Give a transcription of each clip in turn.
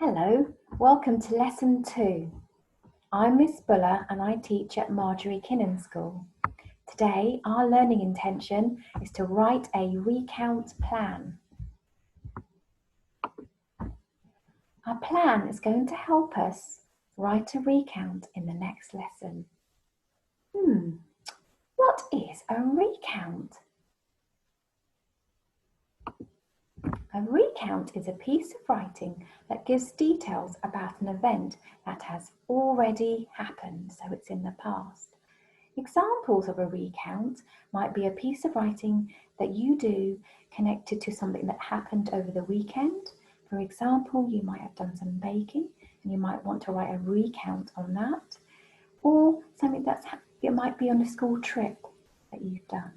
Hello, welcome to Lesson 2. I'm Miss Bhuller and I teach at Marjory Kinnon School. Today, our learning intention is to write a recount plan. Our plan is going to help us write a recount in the next lesson. What is a recount? A recount is a piece of writing that gives details about an event that has already happened, so it's in the past. Examples of a recount might be a piece of writing that you do connected to something that happened over the weekend. For example, you might have done some baking and you might want to write a recount on that, or something it might be on a school trip that you've done.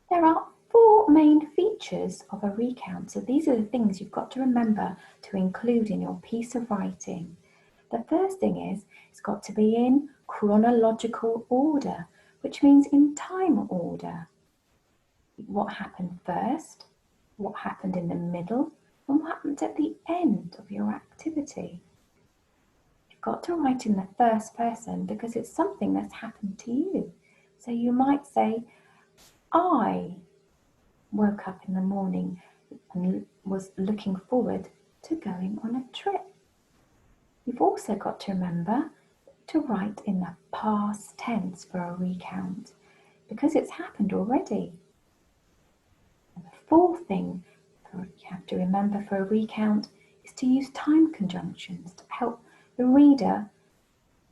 There are 4 main features of a recount, so these are the things you've got to remember to include in your piece of writing. The first thing is it's got to be in chronological order, which means in time order. What happened first, what happened in the middle, and what happened at the end of your activity. You've got to write in the first person because it's something that's happened to you. So you might say, I woke up in the morning and was looking forward to going on a trip. You've also got to remember to write in the past tense for a recount because it's happened already. And the fourth thing you have to remember for a recount is to use time conjunctions to help the reader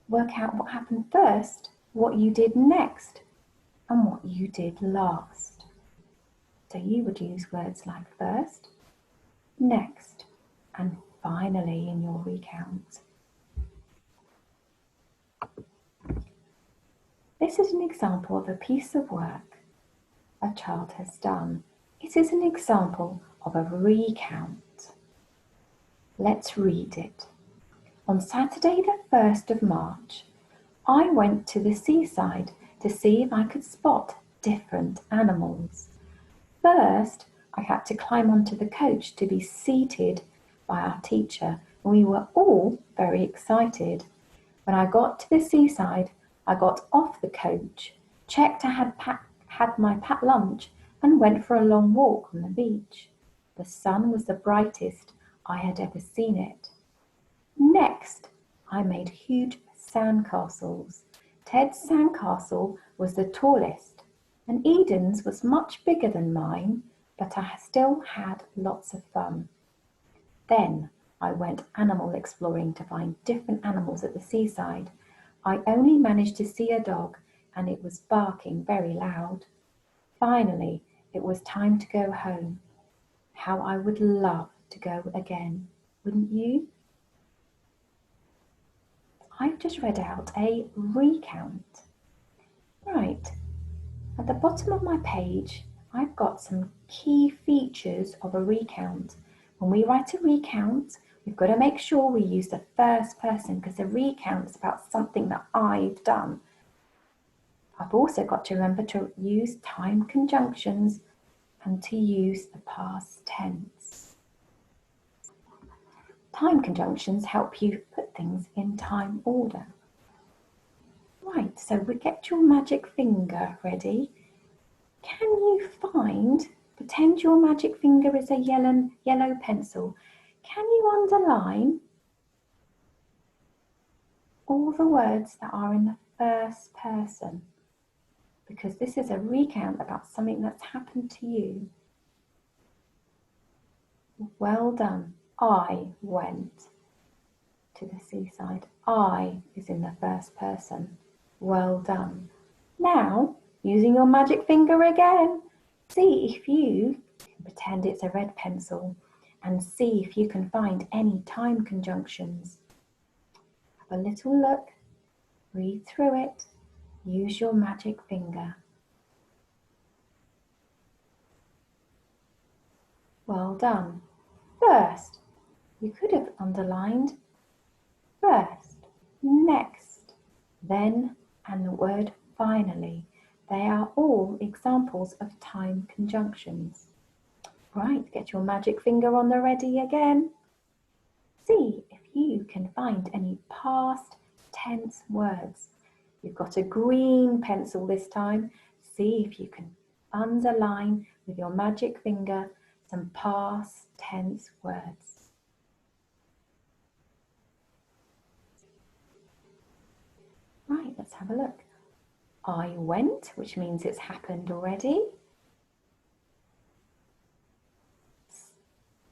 work out what happened first, what you did next, and what you did last. So you would use words like first, next, and finally in your recount. This is an example of a piece of work a child has done. It is an example of a recount. Let's read it. On Saturday the 1st of March, I went to the seaside to see if I could spot different animals. First, I had to climb onto the coach to be seated by our teacher, and we were all very excited. When I got to the seaside, I got off the coach, checked I had my packed lunch, and went for a long walk on the beach. The sun was the brightest I had ever seen it. Next, I made huge sandcastles. Ted's sandcastle was the tallest, and Eden's was much bigger than mine, but I still had lots of fun. Then I went animal exploring to find different animals at the seaside. I only managed to see a dog, and it was barking very loud. Finally, it was time to go home. How I would love to go again, wouldn't you? I've just read out a recount. Right, at the bottom of my page, I've got some key features of a recount. When we write a recount, we've got to make sure we use the first person because a recount is about something that I've done. I've also got to remember to use time conjunctions and to use the past tense. Time conjunctions help you put things in time order. Right, so we get your magic finger ready. Can you pretend your magic finger is a yellow pencil. Can you underline all the words that are in the first person? Because this is a recount about something that's happened to you. Well done. I went to the seaside. I is in the first person. Well done. Now, using your magic finger again, see if you can pretend it's a red pencil and see if you can find any time conjunctions. Have a little look, read through it, use your magic finger. Well done. First, you could have underlined first, next, then, and the word finally. They are all examples of time conjunctions. Right, get your magic finger on the ready again. See if you can find any past tense words. You've got a green pencil this time. See if you can underline with your magic finger some past tense words. Right, let's have a look. I went, which means it's happened already.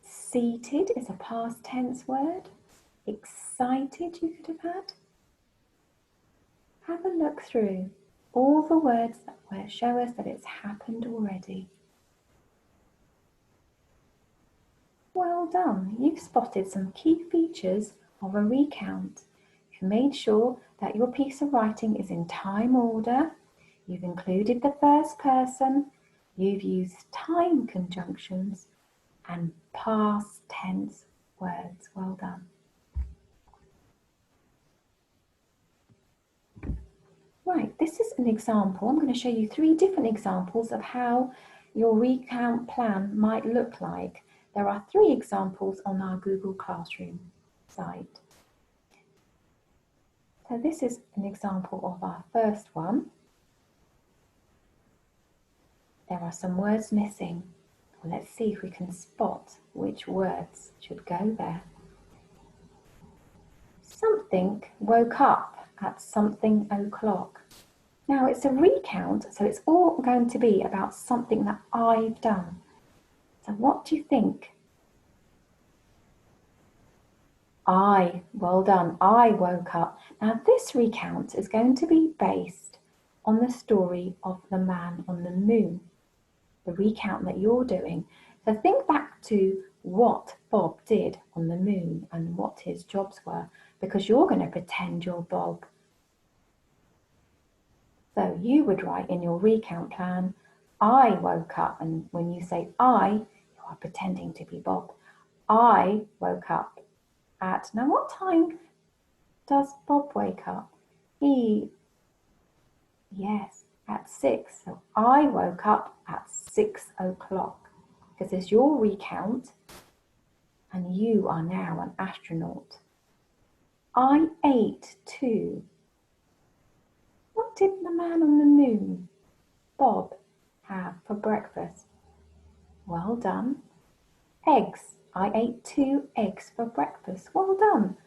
Seated is a past tense word. Excited you could have had. Have a look through all the words that show us that it's happened already. Well done, you've spotted some key features of a recount. You've made sure that your piece of writing is in time order. You've included the first person. You've used time conjunctions and past tense words. Well done. Right, this is an example. I'm going to show you 3 different examples of how your recount plan might look like. There are 3 examples on our Google Classroom site. So this is an example of our first one. There are some words missing. Let's see if we can spot which words should go there. Something woke up at something o'clock. Now it's a recount, so it's all going to be about something that I've done. So what do you think? Well done, I woke up. Now this recount is going to be based on the story of the man on the moon, the recount that you're doing. So think back to what Bob did on the moon and what his jobs were, because you're going to pretend you're Bob. So you would write in your recount plan, I woke up, and when you say I, you are pretending to be Bob. I woke up at, now what time does Bob wake up? Yes, at 6. So I woke up at 6 o'clock, because it's your recount and you are now an astronaut. I ate too. What did the man on the moon, Bob, have for breakfast? Well done. Eggs. I ate 2 eggs for breakfast. Well done.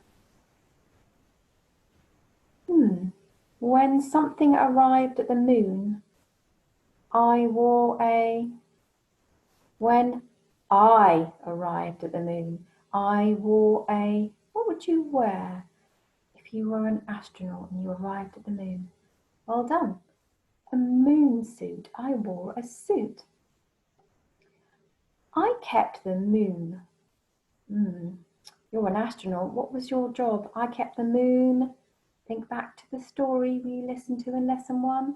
When something arrived at the moon, I wore a... When I arrived at the moon, I wore a... What would you wear if you were an astronaut and you arrived at the moon? Well done. A moon suit. I wore a suit. I kept the moon. You're an astronaut. What was your job? I kept the moon. Think back to the story we listened to in lesson 1.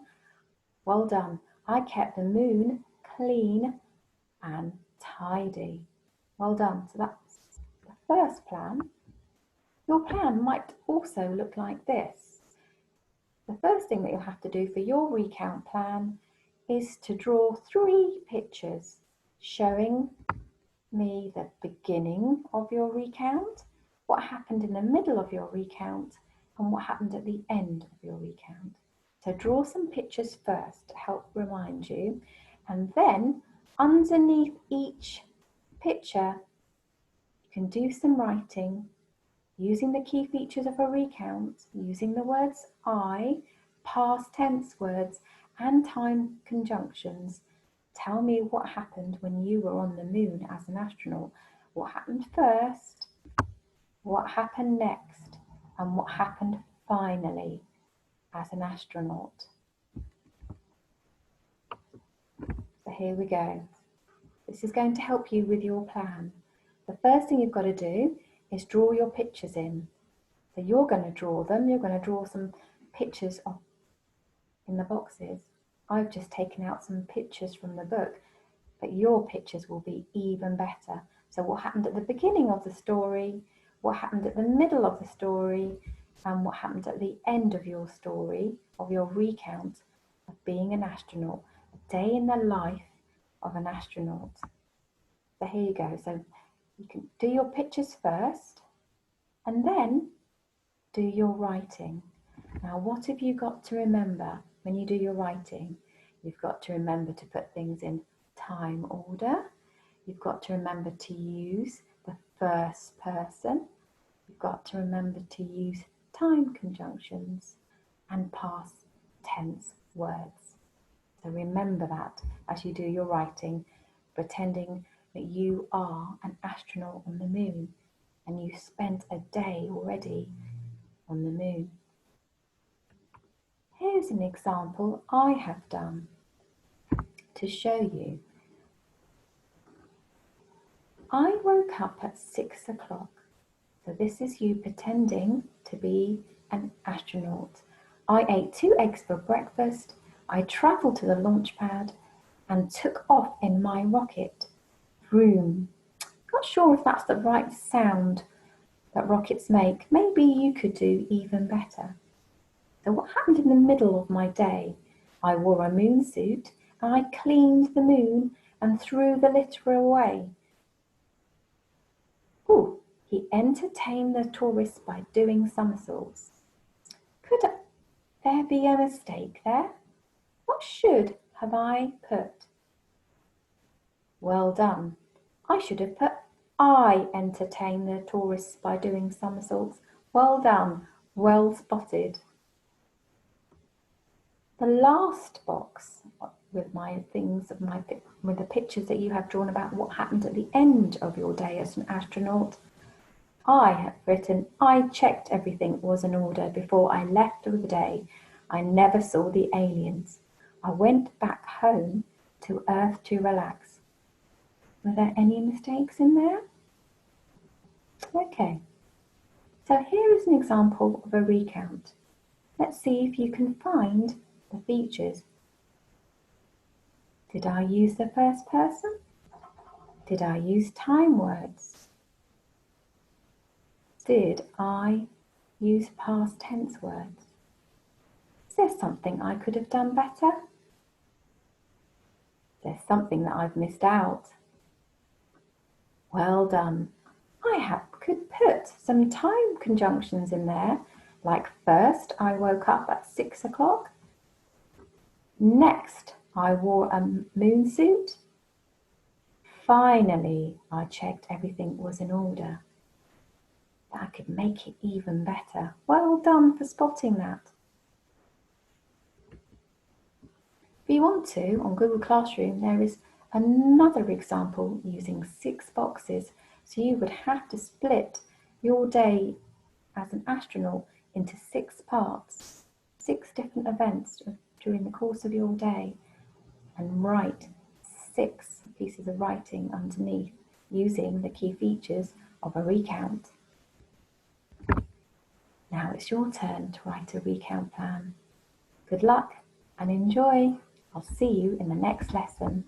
Well done. I kept the moon clean and tidy. Well done. So that's the first plan. Your plan might also look like this. The first thing that you'll have to do for your recount plan is to draw 3 pictures showing me the beginning of your recount, what happened in the middle of your recount, and what happened at the end of your recount. So draw some pictures first to help remind you, and then underneath each picture you can do some writing using the key features of a recount, using the words I, past tense words, and time conjunctions. Tell me what happened when you were on the moon as an astronaut. What happened first? What happened next? And what happened finally as an astronaut? So here we go. This is going to help you with your plan. The first thing you've got to do is draw your pictures in. So you're going to draw them. You're going to draw some pictures in the boxes. I've just taken out some pictures from the book, but your pictures will be even better. So what happened at the beginning of the story, what happened at the middle of the story, and what happened at the end of your story, of your recount of being an astronaut, a day in the life of an astronaut. So here you go. So you can do your pictures first and then do your writing. Now, what have you got to remember when you do your writing? You've got to remember to put things in time order. You've got to remember to use the first person. You've got to remember to use time conjunctions and past tense words. So remember that as you do your writing, pretending that you are an astronaut on the moon and you spent a day already on the moon. Here's an example I have done to show you. I woke up at 6 o'clock. So this is you pretending to be an astronaut. I ate 2 eggs for breakfast. I travelled to the launch pad and took off in my rocket. Vroom. Not sure if that's the right sound that rockets make. Maybe you could do even better. So what happened in the middle of my day? I wore a moon suit and I cleaned the moon and threw the litter away. Ooh, he entertained the tourists by doing somersaults. Could there be a mistake there? What should have I put? Well done. I should have put I entertained the tourists by doing somersaults. Well done. Well spotted. The last box with my things with the pictures that you have drawn about what happened at the end of your day as an astronaut, I have written, I checked everything was in order before I left for the day. I never saw the aliens. I went back home to Earth to relax. Were there any mistakes in there? Okay, so here is an example of a recount. Let's see if you can find the features. Did I use the first person? Did I use time words? Did I use past tense words? Is there something I could have done better? Is there something that I've missed out? Well done. I could put some time conjunctions in there, like first I woke up at 6 o'clock. Next, I wore a moon suit. Finally, I checked everything was in order. I could make it even better. Well done for spotting that. If you want to, on Google Classroom, there is another example using 6 boxes. So you would have to split your day as an astronaut into 6 parts, 6 different events during the course of your day, and write 6 pieces of writing underneath using the key features of a recount. Now it's your turn to write a recount plan. Good luck and enjoy. I'll see you in the next lesson.